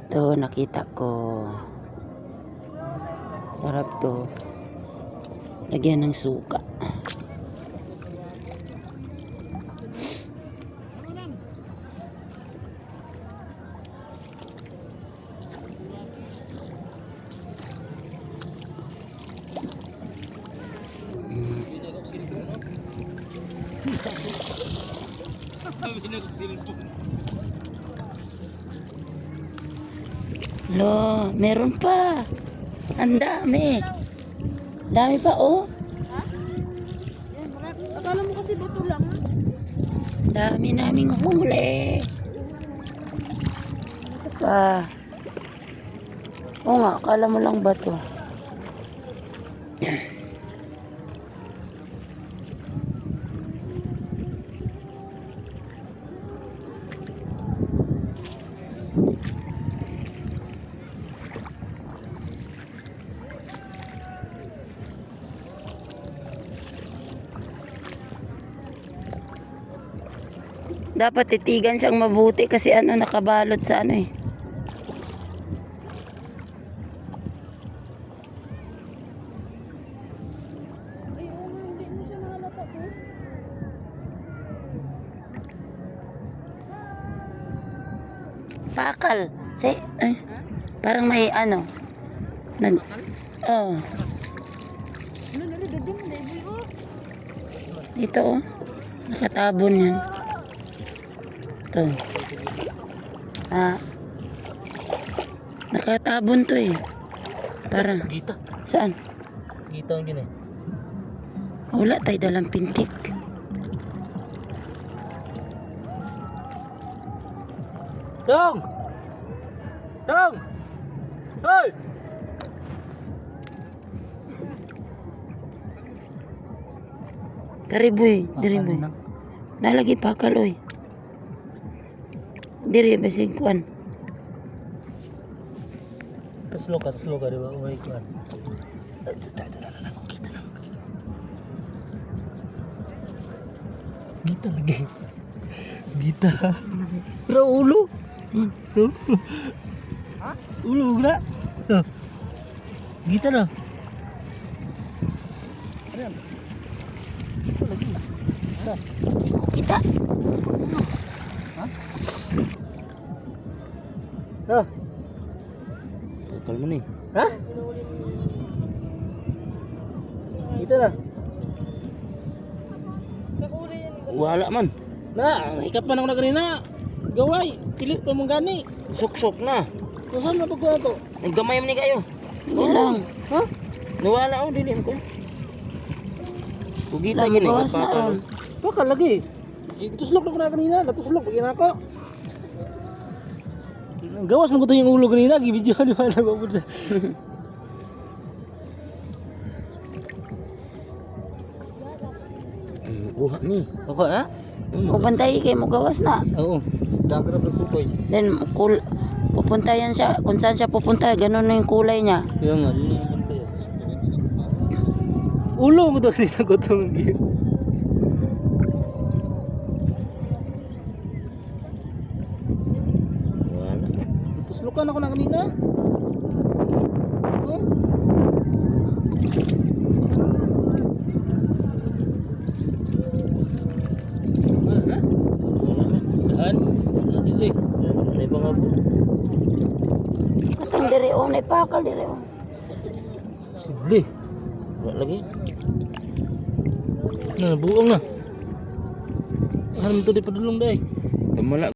Ito nakita ko. Sarap to. Lagyan ng suka. Lo, meron pa. Ang dami. Dami pa, oh. Ha? Yan, marami. Akala mo kasi bato lang. Dami naming huli. Ito pa. Oo nga, akala mo lang bato. Dapat titigan siyang mabuti kasi ano nakabalot sa ano eh. Ay, oo nga, hindi mo siya nakalata po. Pakal. Say, ay, parang may ano. Nag, oh, Ano, dagdag na, baby, oh. dito oh. Nakatabon yan. Ito. Ah. Nakatabon to eh. Parang. Gita. Saan? Gita ang gini. Wala tayo dalang pintik. Dong! Dong! Hoy! Kariboy. Diriboy. Nalagi pakal oy. Diri basig kuan. Taslo ka, di ba? Uy, kuan. Gita lagi. Gita. Pero ulo. Ha? Ulo gula. Oh. Gita na. Kita. Ah. Bakal mo ni. Ha? Gita na. Nakuli yan. Wala man. Na, hikap man ako na kanina. Gaway, pilit pa mong gani. Suksok na. Kuhan na pagkuha to. Naggamay man ni kayo. Ilang. Ha? Nawala ako din ko. Kugita Lang, gini. bawas na ron. Bakal lagi. Tuslok na ko na kanina. Natuslok pag ako. Gawas mo ko yung ulo kanina. Gibidyo di ba na mabuda. Kuha ni. Kuha na? Pupantay kay mo gawas na. Oo. Dagrab ng sutoy. Then pupunta yan siya. Kung saan siya pupunta, ganun na yung kulay niya. Yung nga, yun yung pantay. Ulo mo daw kanina ko itong wala. Tuslukan ako na kanina. Oh. Wala na. Wala na. Dahan. Ay, may mga po. Katang diri o, naipakal diri o. Sibli. Wala lagi. Na, buong na. Ano mo ito di padulong dahi? Tamala.